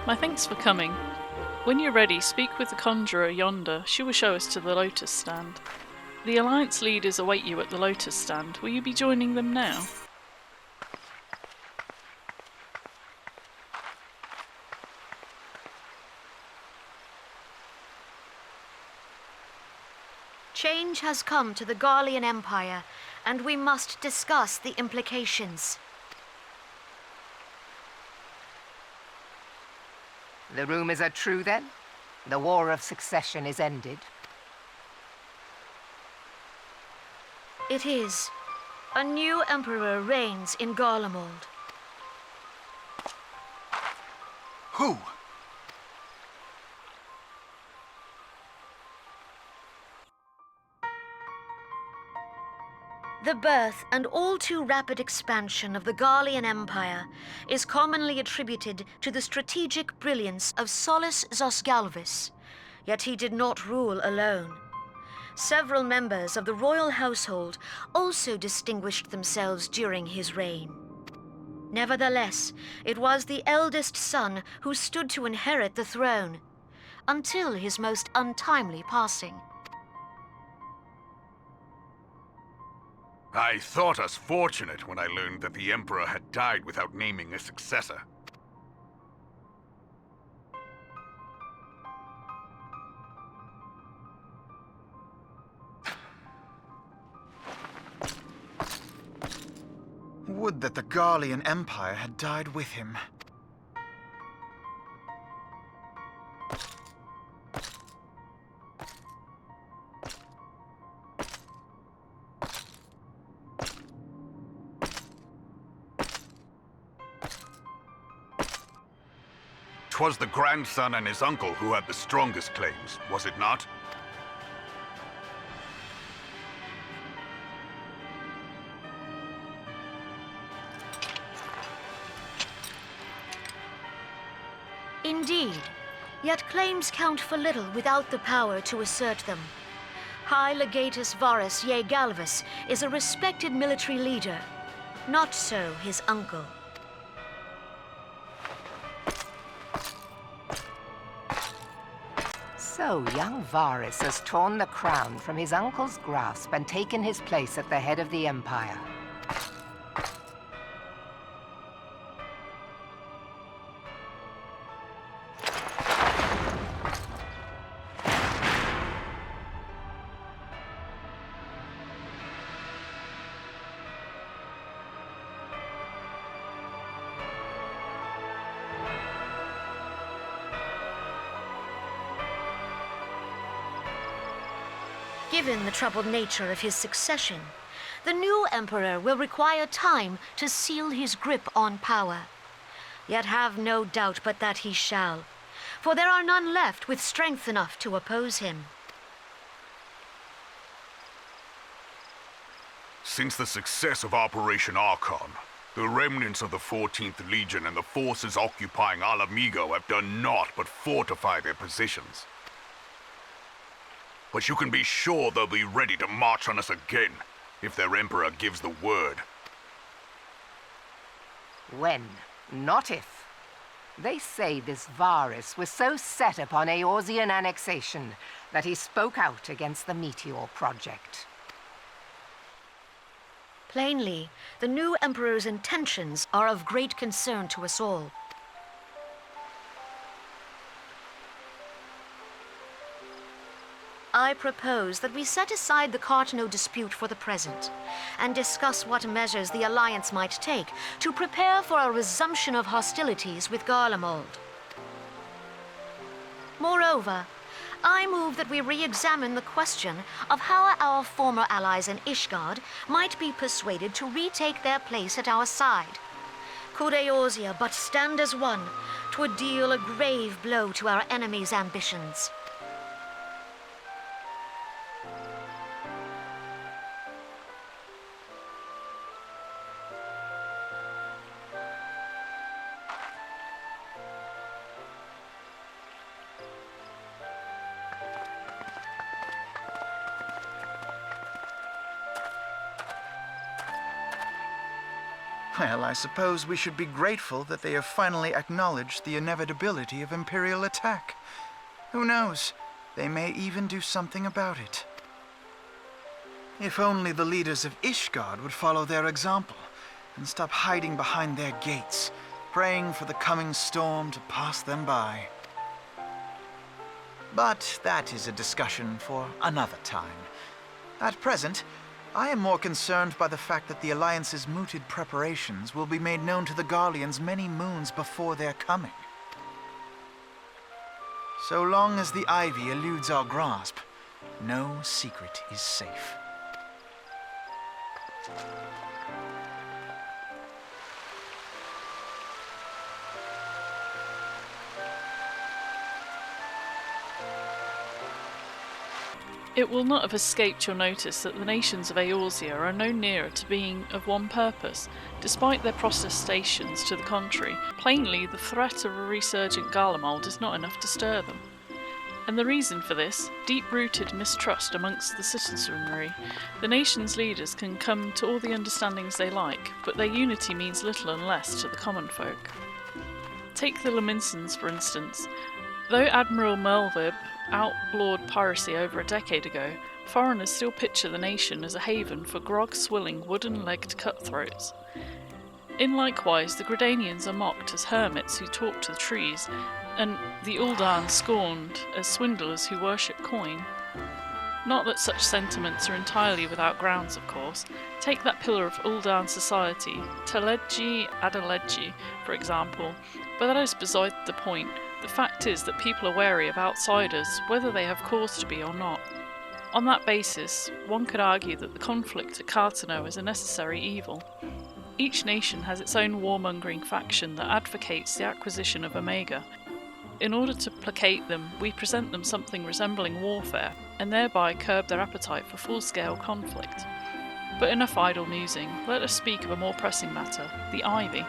My thanks for coming. When you're ready, speak with the conjurer yonder. She will show us to the Lotus Stand. The Alliance leaders await you at the Lotus Stand. Will you be joining them now? Change has come to the Garlean Empire, and we must discuss the implications. The rumors are true, then? The War of Succession is ended? It is. A new emperor reigns in Garlemald. Who? The birth and all too rapid expansion of the Garlean Empire is commonly attributed to the strategic brilliance of Solus Zosgalvis, yet he did not rule alone. Several members of the royal household also distinguished themselves during his reign. Nevertheless, it was the eldest son who stood to inherit the throne, until his most untimely passing. I thought us fortunate when I learned that the Emperor had died without naming a successor. Would that the Garlean Empire had died with him. 'Twas the grandson and his uncle who had the strongest claims, was it not? Indeed, yet claims count for little without the power to assert them. High Legatus Varus Ye Galvus is a respected military leader. Not so his uncle. So young Varus has torn the crown from his uncle's grasp and taken his place at the head of the Empire. Given the troubled nature of his succession, the new emperor will require time to seal his grip on power. Yet have no doubt but that he shall, for there are none left with strength enough to oppose him. Since the success of Operation Archon, the remnants of the 14th Legion and the forces occupying Alamigo have done naught but fortify their positions. But you can be sure they'll be ready to march on us again, if their Emperor gives the word. When, not if. They say this Varus was so set upon Eorzean annexation that he spoke out against the Meteor Project. Plainly, the new emperor's intentions are of great concern to us all. I propose that we set aside the Cartano dispute for the present and discuss what measures the Alliance might take to prepare for a resumption of hostilities with Garlemald. Moreover, I move that we re-examine the question of how our former allies in Ishgard might be persuaded to retake their place at our side. Could Eorzea but stand as one, 'twould deal a grave blow to our enemies' ambitions. Well, I suppose we should be grateful that they have finally acknowledged the inevitability of Imperial attack. Who knows? They may even do something about it. If only the leaders of Ishgard would follow their example and stop hiding behind their gates, praying for the coming storm to pass them by. But that is a discussion for another time. At present, I am more concerned by the fact that the Alliance's mooted preparations will be made known to the Garleans many moons before their coming. So long as the ivy eludes our grasp, no secret is safe. It will not have escaped your notice that the nations of Eorzea are no nearer to being of one purpose, despite their protestations to the contrary. Plainly, the threat of a resurgent Garlemald is not enough to stir them. And the reason for this, deep-rooted mistrust amongst the citizenry. The nation's leaders can come to all the understandings they like, but their unity means little unless to the common folk. Take the Laminsons, for instance. Though Admiral Melvib outlawed piracy over a decade ago, foreigners still picture the nation as a haven for grog-swilling, wooden-legged cutthroats. In likewise, the Gridanians are mocked as hermits who talk to the trees, and the Uldan scorned as swindlers who worship coin. Not that such sentiments are entirely without grounds, of course. Take that pillar of Uldan society, Teledji Adeledji, for example, but that is beside the point. The fact is that people are wary of outsiders, whether they have cause to be or not. On that basis, one could argue that the conflict at Cartano is a necessary evil. Each nation has its own warmongering faction that advocates the acquisition of Omega. In order to placate them, we present them something resembling warfare, and thereby curb their appetite for full-scale conflict. But enough idle musing, let us speak of a more pressing matter, the Ivy.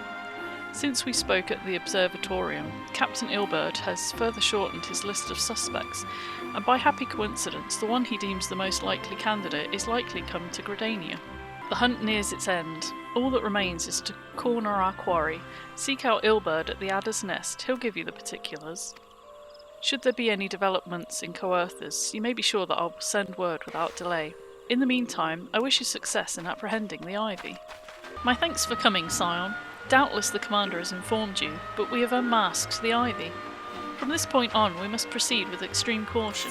Since we spoke at the observatorium, Captain Ilberd has further shortened his list of suspects, and by happy coincidence, the one he deems the most likely candidate is likely come to Gridania. The hunt nears its end. All that remains is to corner our quarry. Seek out Ilberd at the Adder's Nest, he'll give you the particulars. Should there be any developments in Coerthas, you may be sure that I'll send word without delay. In the meantime, I wish you success in apprehending the Ivy. My thanks for coming, Scion. Doubtless the commander has informed you, but we have unmasked the Ivy. From this point on, we must proceed with extreme caution.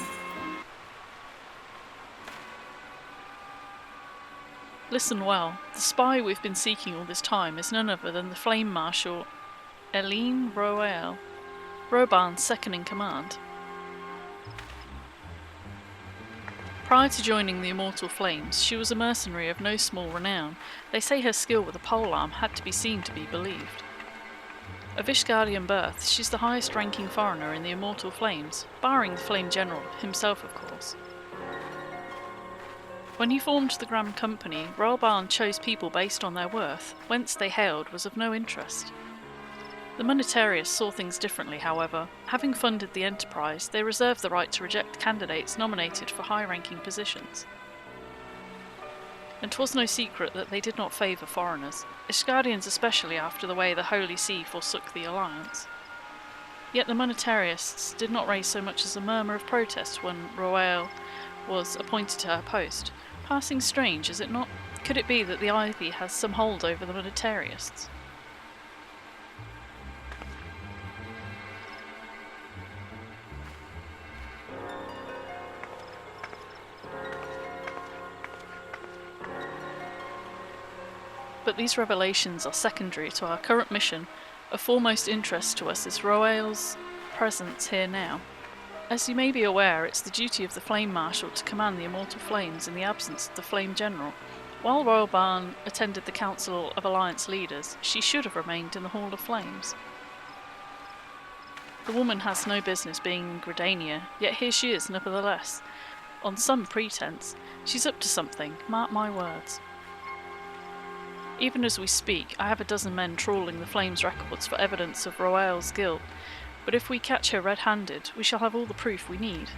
Listen well. The spy we've been seeking all this time is none other than the Flame Marshal Eline Roel, Roban's second in command. Prior to joining the Immortal Flames, she was a mercenary of no small renown. They say her skill with a polearm had to be seen to be believed. Of Ishgardian birth, she's the highest-ranking foreigner in the Immortal Flames, barring the Flame General, himself of course. When he formed the Grand Company, Roelbarn chose people based on their worth. Whence they hailed was of no interest. The Monetarius saw things differently, however. Having funded the enterprise, they reserved the right to reject candidates nominated for high-ranking positions. And 'twas no secret that they did not favour foreigners, Ishgardians especially after the way the Holy See forsook the Alliance. Yet the Monetarists did not raise so much as a murmur of protest when Roel was appointed to her post. Passing strange, is it not? Could it be that the Ivy has some hold over the Monetarists? But these revelations are secondary to our current mission. Of foremost interest to us is Roel's presence here now. As you may be aware, it's the duty of the Flame Marshal to command the Immortal Flames in the absence of the Flame General. While Roelbarn attended the Council of Alliance Leaders, she should have remained in the Hall of Flames. The woman has no business being in Gridania, yet here she is nevertheless. On some pretense, she's up to something, mark my words. Even as we speak, I have a dozen men trawling the Flames' records for evidence of Roel's guilt, but if we catch her red-handed, we shall have all the proof we need.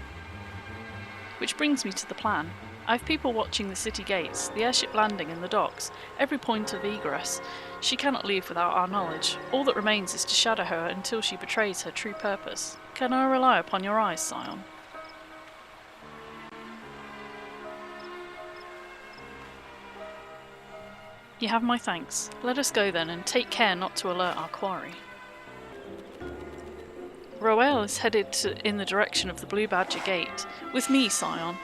Which brings me to the plan. I have people watching the city gates, the airship landing and the docks, every point of egress. She cannot leave without our knowledge. All that remains is to shadow her until she betrays her true purpose. Can I rely upon your eyes, Scion? You have my thanks. Let us go then, and take care not to alert our quarry. Roel is headed in the direction of the Blue Badger Gate. With me, Scion.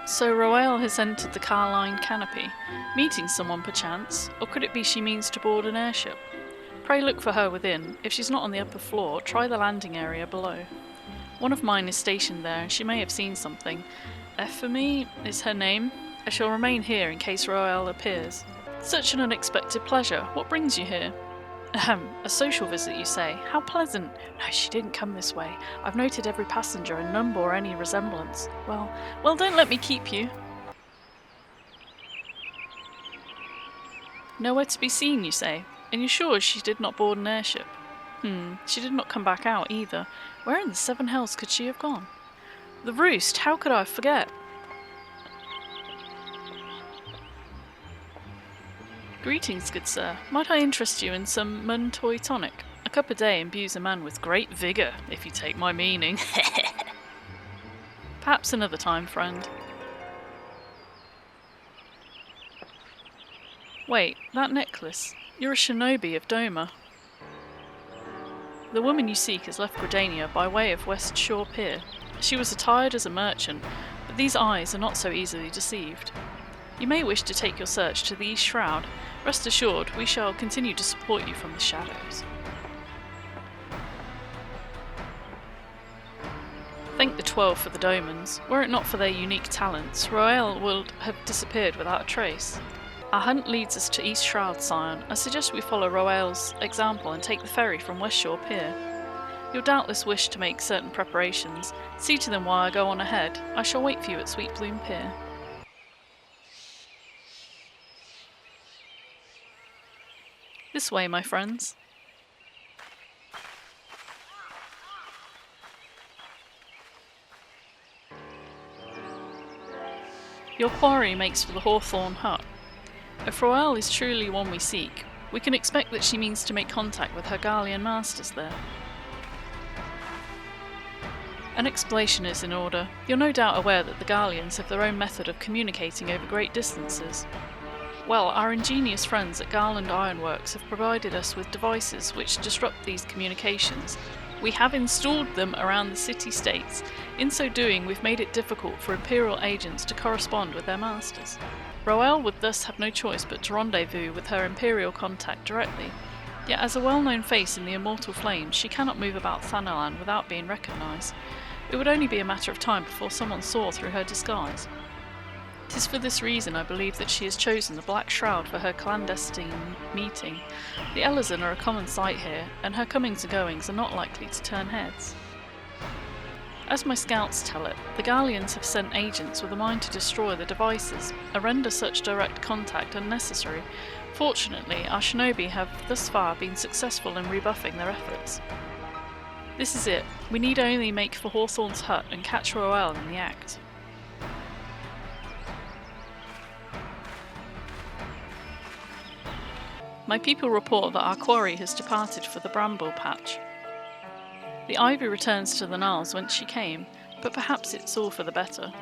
So Roel has entered the car-lined canopy, meeting someone perchance, or could it be she means to board an airship? Pray look for her within. If she's not on the upper floor, try the landing area below. One of mine is stationed there, and she may have seen something. FFXIV is her name. I shall remain here in case Roel appears. Such an unexpected pleasure. What brings you here? A social visit, you say? How pleasant. No, she didn't come this way. I've noted every passenger and none bore any resemblance. Well, don't let me keep you. Nowhere to be seen, you say? And you're sure she did not board an airship? She did not come back out either. Where in the seven hells could she have gone? The Roost, how could I forget? Greetings, good sir. Might I interest you in some Muntoy tonic? A cup a day imbues a man with great vigour, if you take my meaning. Perhaps another time, friend. Wait, that necklace. You're a shinobi of Doma. The woman you seek has left Gridania by way of West Shore Pier. She was attired as a merchant, but these eyes are not so easily deceived. You may wish to take your search to the East Shroud. Rest assured, we shall continue to support you from the shadows. Thank the 12 for the Domans. Were it not for their unique talents, Roel would have disappeared without a trace. Our hunt leads us to East Shroud, Scion. I suggest we follow Roel's example and take the ferry from West Shore Pier. You'll doubtless wish to make certain preparations. See to them while I go on ahead. I shall wait for you at Sweet Bloom Pier. This way, my friends. Your quarry makes for the Hawthorn Hut. If Roel is truly one we seek, we can expect that she means to make contact with her Garlean masters there. An explanation is in order. You're no doubt aware that the Garleans have their own method of communicating over great distances. Well, our ingenious friends at Garland Ironworks have provided us with devices which disrupt these communications. We have installed them around the city-states. In so doing, we've made it difficult for Imperial agents to correspond with their masters. Roel would thus have no choice but to rendezvous with her Imperial contact directly. Yet as a well-known face in the Immortal Flames, she cannot move about Thanalan without being recognised. It would only be a matter of time before someone saw through her disguise. 'Tis for this reason I believe that she has chosen the Black Shroud for her clandestine meeting. The Elazon are a common sight here, and her comings and goings are not likely to turn heads. As my scouts tell it, the Garleans have sent agents with a mind to destroy the devices, and render such direct contact unnecessary. Fortunately, our shinobi have thus far been successful in rebuffing their efforts. This is it. We need only make for Hawthorn's hut and catch Roel in the act. My people report that our quarry has departed for the bramble patch. The ivy returns to the gnarls whence she came, but perhaps it's all for the better.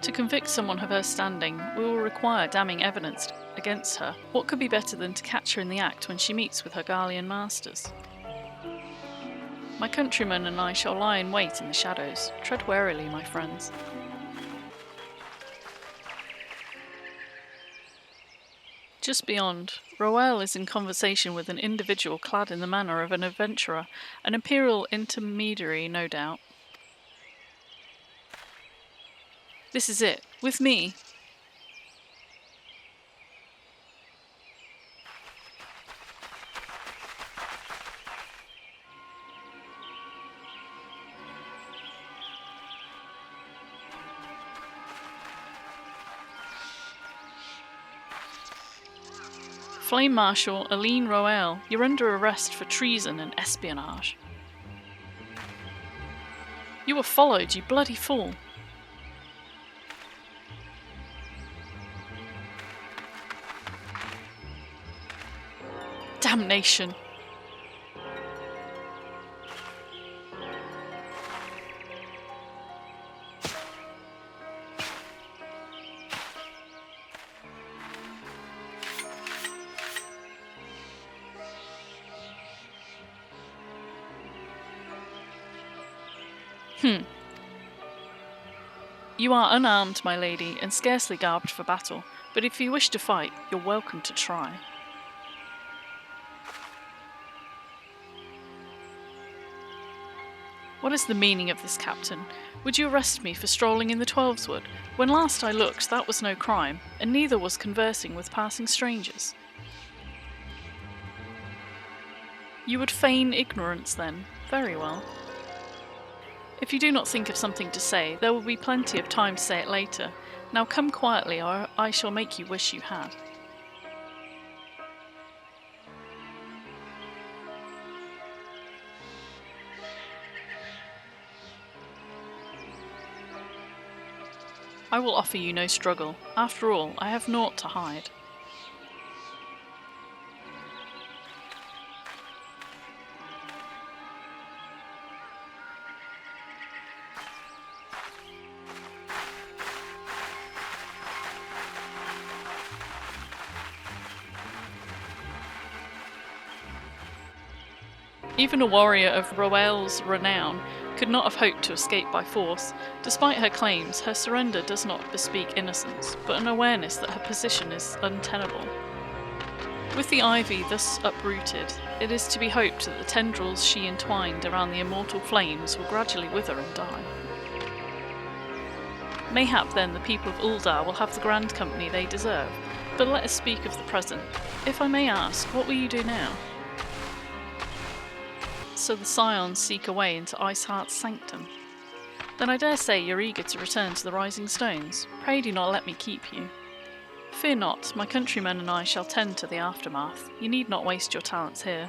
To convict someone of her standing, we will require damning evidence against her. What could be better than to catch her in the act when she meets with her Garlean masters? My countrymen and I shall lie in wait in the shadows. Tread warily, my friends. Just beyond, Roel is in conversation with an individual clad in the manner of an adventurer, an Imperial intermediary, no doubt. This is it. With me. Flame Marshal Aline Roel, you're under arrest for treason and espionage. You were followed, you bloody fool. Damnation! You are unarmed, my lady, and scarcely garbed for battle, but if you wish to fight, you're welcome to try. What is the meaning of this, Captain? Would you arrest me for strolling in the Twelveswood? When last I looked, that was no crime, and neither was conversing with passing strangers. You would feign ignorance, then? Very well. If you do not think of something to say, there will be plenty of time to say it later. Now come quietly, or I shall make you wish you had. I will offer you no struggle. After all, I have naught to hide. Even a warrior of Roel's renown could not have hoped to escape by force. Despite her claims, her surrender does not bespeak innocence, but an awareness that her position is untenable. With the ivy thus uprooted, it is to be hoped that the tendrils she entwined around the immortal flames will gradually wither and die. Mayhap then the people of Uldar will have the grand company they deserve, but let us speak of the present. If I may ask, what will you do now? So the Scions seek a way into Iceheart's sanctum. Then I dare say you're eager to return to the Rising Stones. Pray do not let me keep you. Fear not, my countrymen and I shall tend to the aftermath. You need not waste your talents here.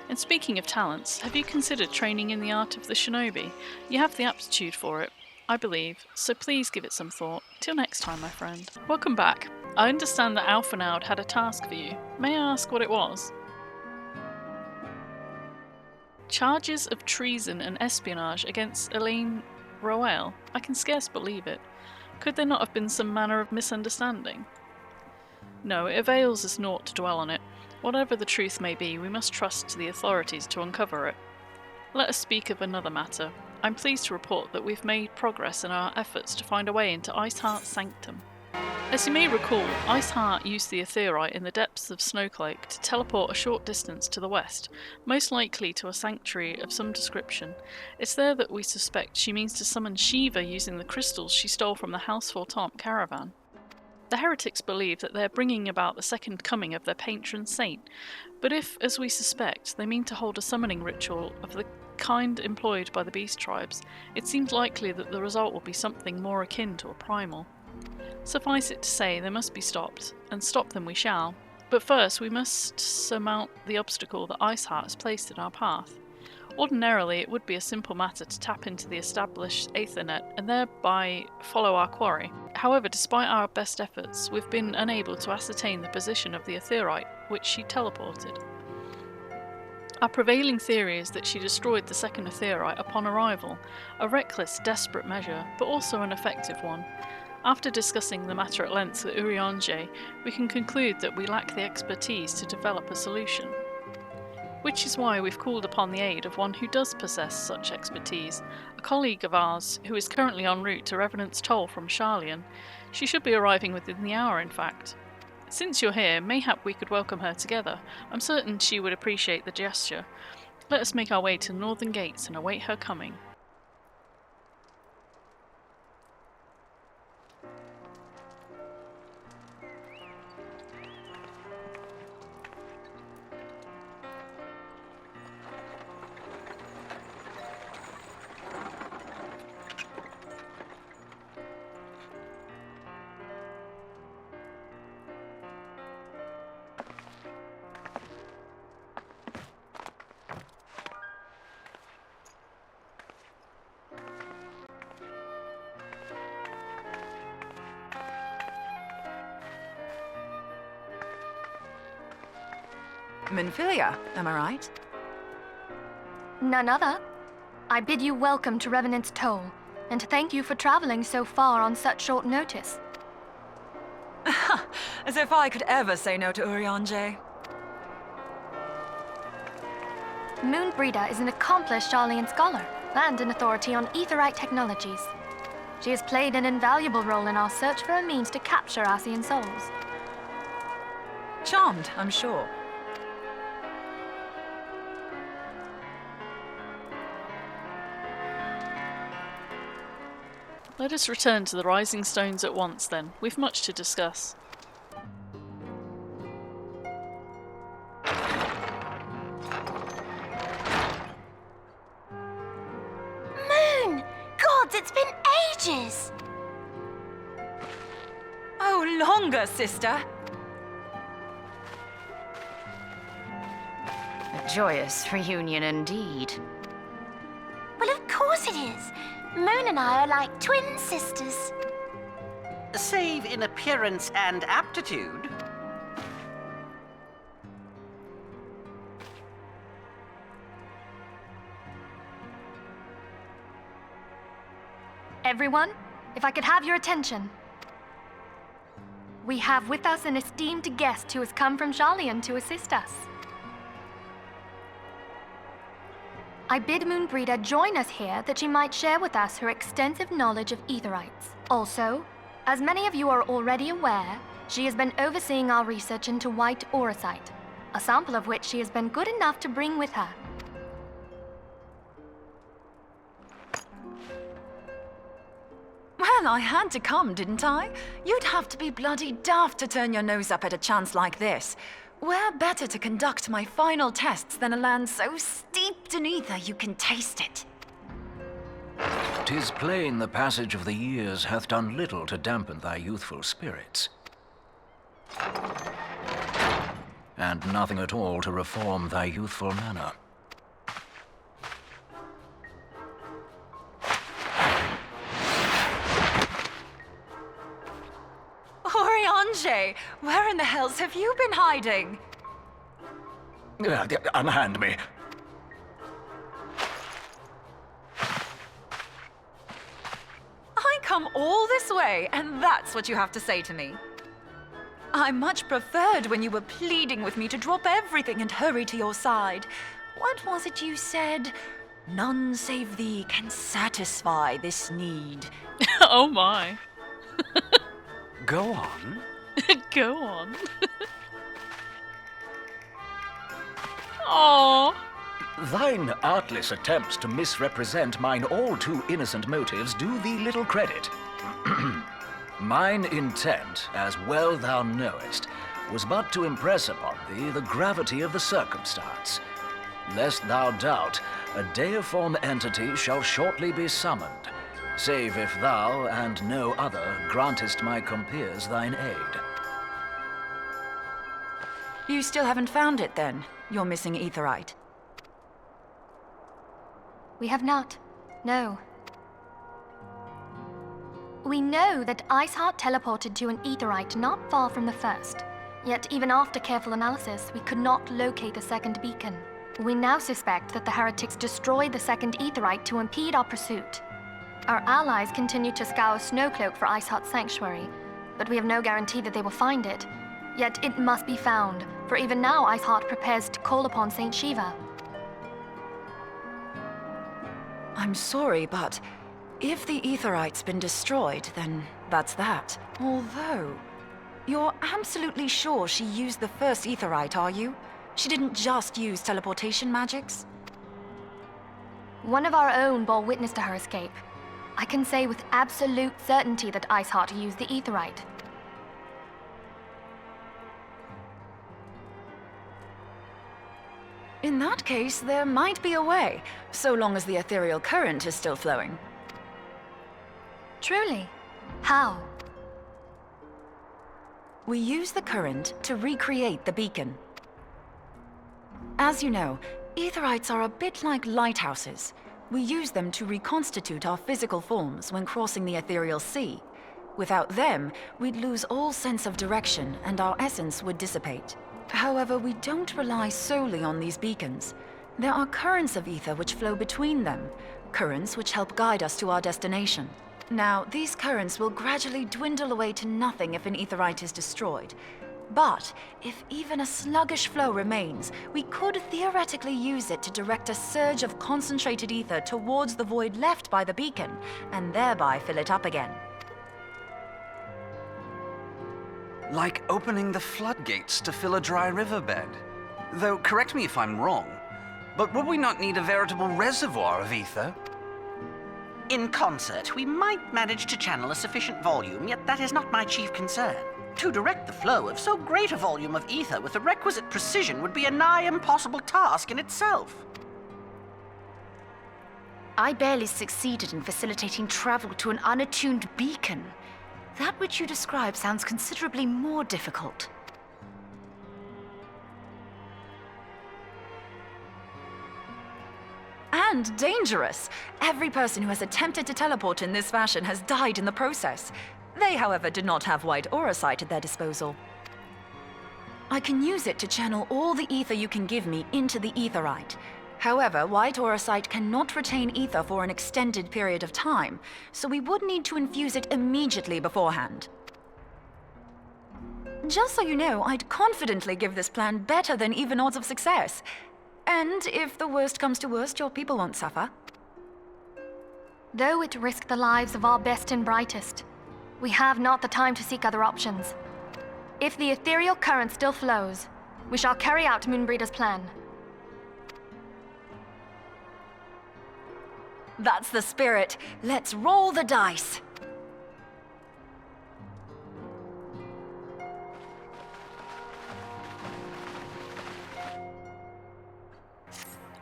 And speaking of talents, have you considered training in the art of the shinobi? You have the aptitude for it, I believe, so please give it some thought. Till next time, my friend. Welcome back. I understand that Alphinaud had a task for you. May I ask what it was? Charges of treason and espionage against Elaine Roel. I can scarce believe it. Could there not have been some manner of misunderstanding? No, it avails us naught to dwell on it. Whatever the truth may be, we must trust to the authorities to uncover it. Let us speak of another matter. I'm pleased to report that we've made progress in our efforts to find a way into Iceheart's sanctum. As you may recall, Iceheart used the Aetheryte in the depths of Snowclake to teleport a short distance to the west, most likely to a sanctuary of some description. It's there that we suspect she means to summon Shiva using the crystals she stole from the House Fortemps caravan. The heretics believe that they're bringing about the second coming of their patron saint, but if, as we suspect, they mean to hold a summoning ritual of the kind employed by the beast tribes, it seems likely that the result will be something more akin to a primal. Suffice it to say, they must be stopped, and stop them we shall. But first, we must surmount the obstacle that Iceheart has placed in our path. Ordinarily, it would be a simple matter to tap into the established Aethernet and thereby follow our quarry. However, despite our best efforts, we've been unable to ascertain the position of the Aetheryte, which she teleported. Our prevailing theory is that she destroyed the second Aetheryte upon arrival, a reckless, desperate measure, but also an effective one. After discussing the matter at length with Urianger, we can conclude that we lack the expertise to develop a solution. Which is why we've called upon the aid of one who does possess such expertise, a colleague of ours who is currently en route to Revenant's Toll from Charlian. She should be arriving within the hour, in fact. Since you're here, mayhap we could welcome her together. I'm certain she would appreciate the gesture. Let us make our way to the northern gates and await her coming. Minfilia, am I right? None other. I bid you welcome to Revenant's Toll, and thank you for traveling so far on such short notice. As if I could ever say no to Urianger. Moonbreeder is an accomplished Sharlayan scholar and an authority on aetherite technologies. She has played an invaluable role in our search for a means to capture Ascian souls. Charmed, I'm sure. Let us return to the Rising Stones at once then. We've much to discuss. Moon! Gods, it's been ages! Oh, longer, sister! A joyous reunion indeed. Well, of course it is. Moon and I are like twin sisters. Save in appearance and aptitude. Everyone, if I could have your attention. We have with us an esteemed guest who has come from Sharlayan to assist us. I bid Moonbreeder join us here that she might share with us her extensive knowledge of aetherites. Also, as many of you are already aware, she has been overseeing our research into white auracite, a sample of which she has been good enough to bring with her. Well, I had to come, didn't I? You'd have to be bloody daft to turn your nose up at a chance like this. Where better to conduct my final tests than a land so steeped in ether you can taste it? 'Tis plain the passage of the years hath done little to dampen thy youthful spirits, and nothing at all to reform thy youthful manner. Urianger, where in the hells have you been hiding? Unhand me. I come all this way, and that's what you have to say to me. I much preferred when you were pleading with me to drop everything and hurry to your side. What was it you said? None save thee can satisfy this need. Oh my. Go on. Go on. Aww. Thine artless attempts to misrepresent mine all too innocent motives do thee little credit. Mine intent, as well thou knowest, was but to impress upon thee the gravity of the circumstance. Lest thou doubt, a deiform entity shall shortly be summoned, save if thou and no other grantest my compeers thine aid. You still haven't found it, then? Your missing aetherite? We have not. No. We know that Iceheart teleported to an aetherite not far from the first. Yet even after careful analysis, we could not locate the second beacon. We now suspect that the heretics destroyed the second aetherite to impede our pursuit. Our allies continue to scour Snowcloak for Iceheart's sanctuary, but we have no guarantee that they will find it. Yet it must be found, for even now Iceheart prepares to call upon Saint Shiva. I'm sorry, but if the aetherite's been destroyed, then that's that. Although, you're absolutely sure she used the first aetherite, are you? She didn't just use teleportation magics? One of our own bore witness to her escape. I can say with absolute certainty that Iceheart used the aetherite. In that case, there might be a way, so long as the ethereal current is still flowing. Truly? How? We use the current to recreate the beacon. As you know, aetherites are a bit like lighthouses. We use them to reconstitute our physical forms when crossing the ethereal sea. Without them, we'd lose all sense of direction and our essence would dissipate. However, we don't rely solely on these beacons. There are currents of ether which flow between them, currents which help guide us to our destination. Now, these currents will gradually dwindle away to nothing if an aetherite is destroyed. But if even a sluggish flow remains, we could theoretically use it to direct a surge of concentrated ether towards the void left by the beacon, and thereby fill it up again. Like opening the floodgates to fill a dry riverbed. Though, correct me if I'm wrong, but would we not need a veritable reservoir of ether? In concert, we might manage to channel a sufficient volume, yet that is not my chief concern. To direct the flow of so great a volume of ether with the requisite precision would be a nigh impossible task in itself. I barely succeeded in facilitating travel to an unattuned beacon. That which you describe sounds considerably more difficult. And dangerous. Every person who has attempted to teleport in this fashion has died in the process. They, however, did not have white aura sight at their disposal. I can use it to channel all the ether you can give me into the aetherite. However, white aura sight cannot retain ether for an extended period of time, so we would need to infuse it immediately beforehand. Just so you know, I'd confidently give this plan better than even odds of success. And if the worst comes to worst, your people won't suffer. Though it risked the lives of our best and brightest, we have not the time to seek other options. If the ethereal current still flows, we shall carry out Moonbreeder's plan. That's the spirit. Let's roll the dice.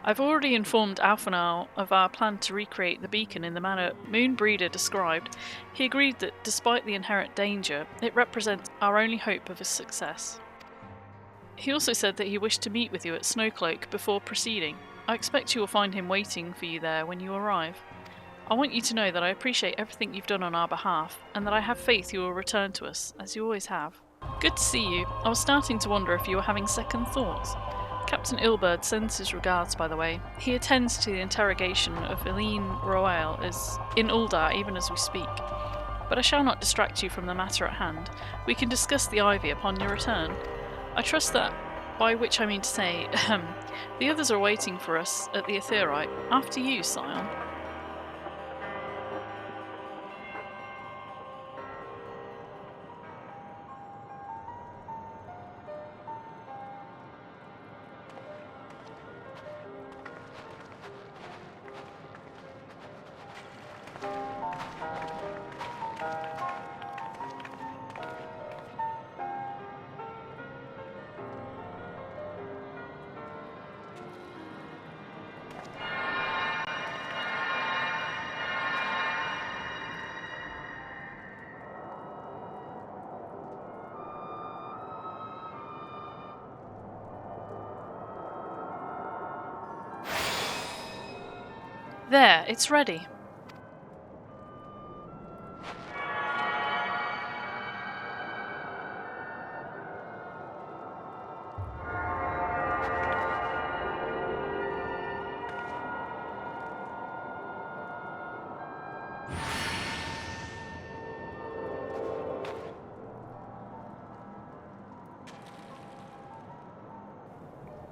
I've already informed Alphanal of our plan to recreate the beacon in the manner Moonbreeder described. He agreed that despite the inherent danger, it represents our only hope of a success. He also said that he wished to meet with you at Snowcloak before proceeding. I expect you will find him waiting for you there when you arrive. I want you to know that I appreciate everything you've done on our behalf, and that I have faith you will return to us, as you always have. Good to see you. I was starting to wonder if you were having second thoughts. Captain Ilberd sends his regards, by the way. He attends to the interrogation of Eileen Royale in Uldar even as we speak. But I shall not distract you from the matter at hand. We can discuss the Ivy upon your return. I trust that, by which I mean to say, the others are waiting for us at the Aetherite. After you, Scion. There, it's ready.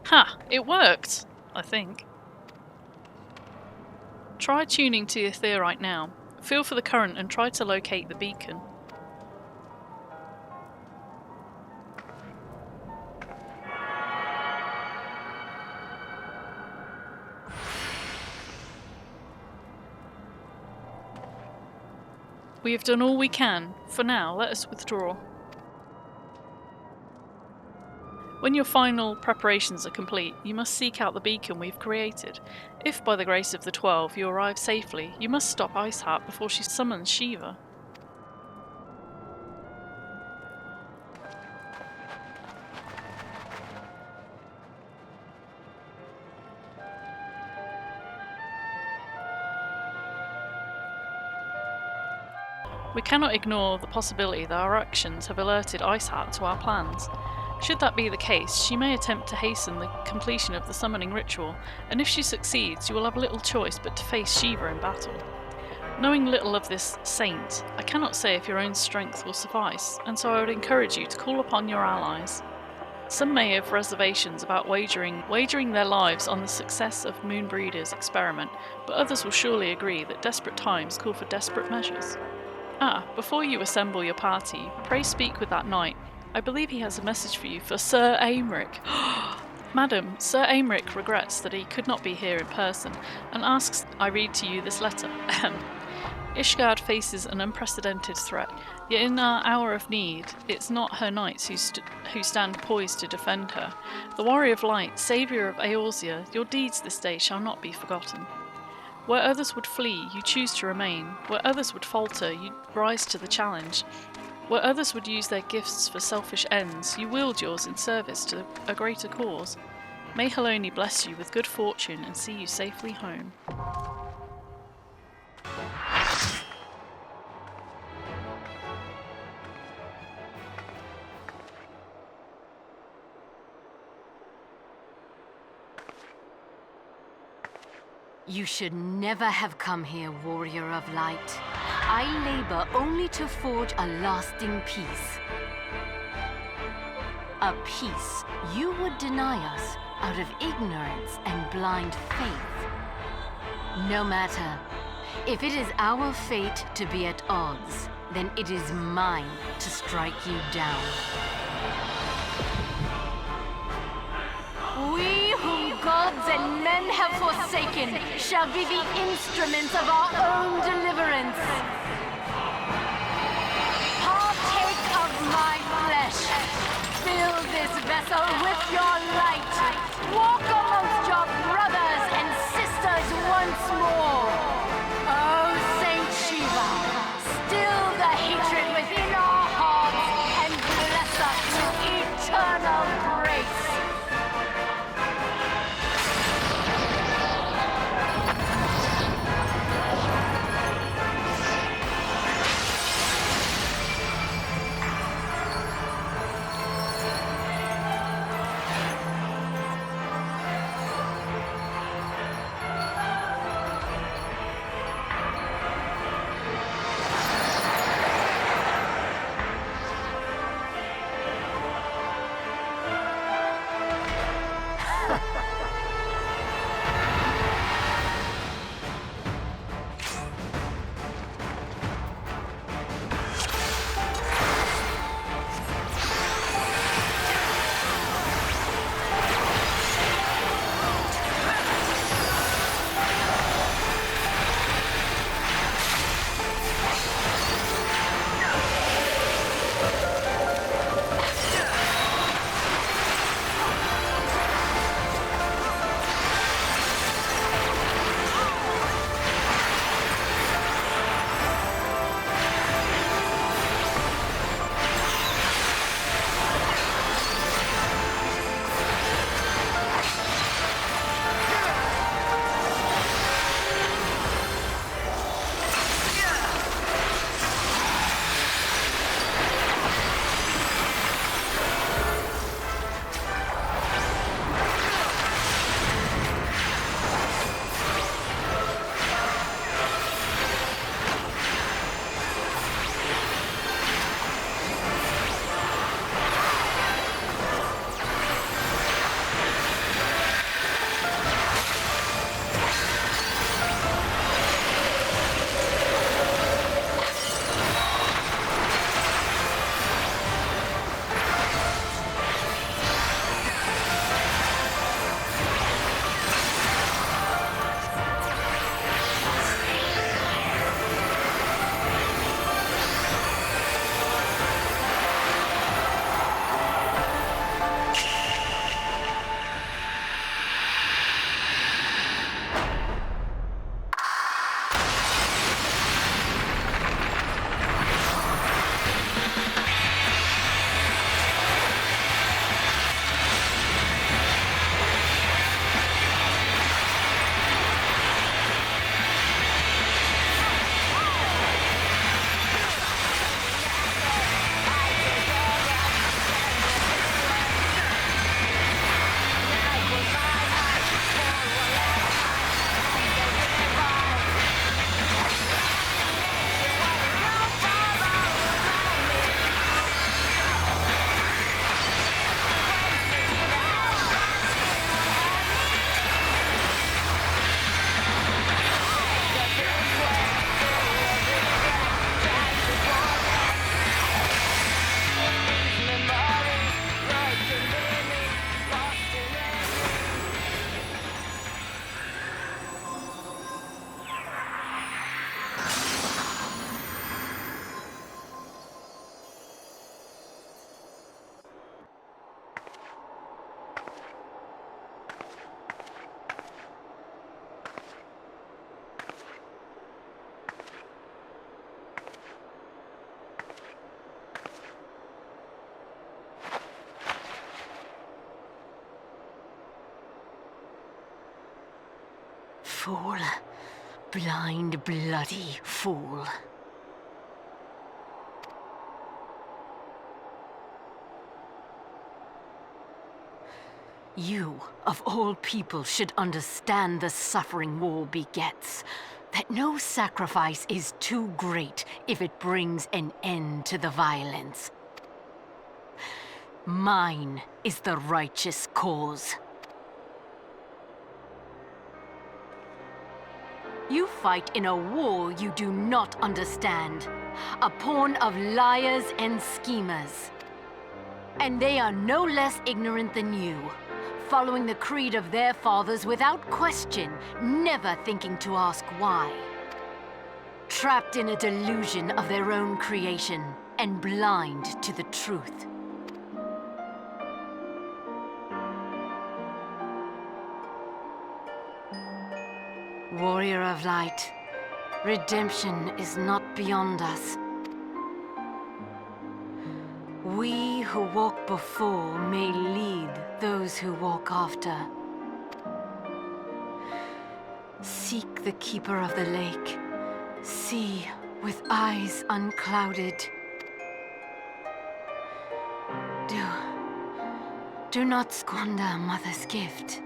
Ha! It worked! I think. Try tuning to the Aetherite now. Feel for the current and try to locate the beacon. We have done all we can. For now, let us withdraw. When your final preparations are complete, you must seek out the beacon we've created. If by the grace of the 12 you arrive safely, you must stop Iceheart before she summons Shiva. We cannot ignore the possibility that our actions have alerted Iceheart to our plans. Should that be the case, she may attempt to hasten the completion of the summoning ritual, and if she succeeds, you will have little choice but to face Shiva in battle. Knowing little of this saint, I cannot say if your own strength will suffice, and so I would encourage you to call upon your allies. Some may have reservations about wagering their lives on the success of Moonbreeder's experiment, but others will surely agree that desperate times call for desperate measures. Before you assemble your party, pray speak with that knight. I believe he has a message for you for Sir Aymeric. Madam, Sir Aymeric regrets that he could not be here in person, and asks I read to you this letter. Ishgard faces an unprecedented threat, yet in our hour of need, it's not her knights who stand poised to defend her. The Warrior of Light, saviour of Eorzea, your deeds this day shall not be forgotten. Where others would flee, you choose to remain. Where others would falter, you rise to the challenge. Where others would use their gifts for selfish ends, you wield yours in service to a greater cause. May Haloni bless you with good fortune and see you safely home. You should never have come here, Warrior of Light. I labor only to forge a lasting peace. A peace you would deny us out of ignorance and blind faith. No matter. If it is our fate to be at odds, then it is mine to strike you down. We whom gods and men have forsaken shall be the instruments of our own deliverance. Partake of my flesh. Fill this vessel with your light. Walk amongst your brothers and sisters once more. Oh, Saint Shiva, still the hatred within our hearts and bless us with eternal grace. Fool. Blind, bloody fool. You, of all people, should understand the suffering war begets. That no sacrifice is too great if it brings an end to the violence. Mine is the righteous cause. You fight in a war you do not understand. A pawn of liars and schemers. And they are no less ignorant than you, following the creed of their fathers without question, never thinking to ask why. Trapped in a delusion of their own creation, and blind to the truth. Warrior of light, redemption is not beyond us. We who walk before may lead those who walk after. Seek the keeper of the lake. See with eyes unclouded. Do not squander Mother's gift.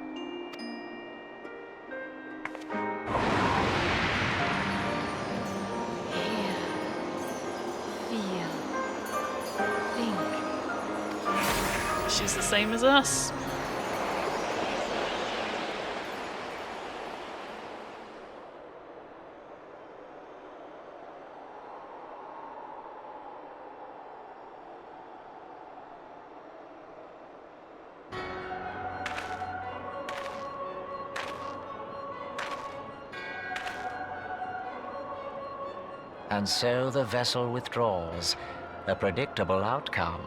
Hear, feel, think. She's the same as us. And so the vessel withdraws, a predictable outcome.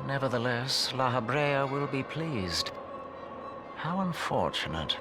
Nevertheless, La Habrea will be pleased. How unfortunate.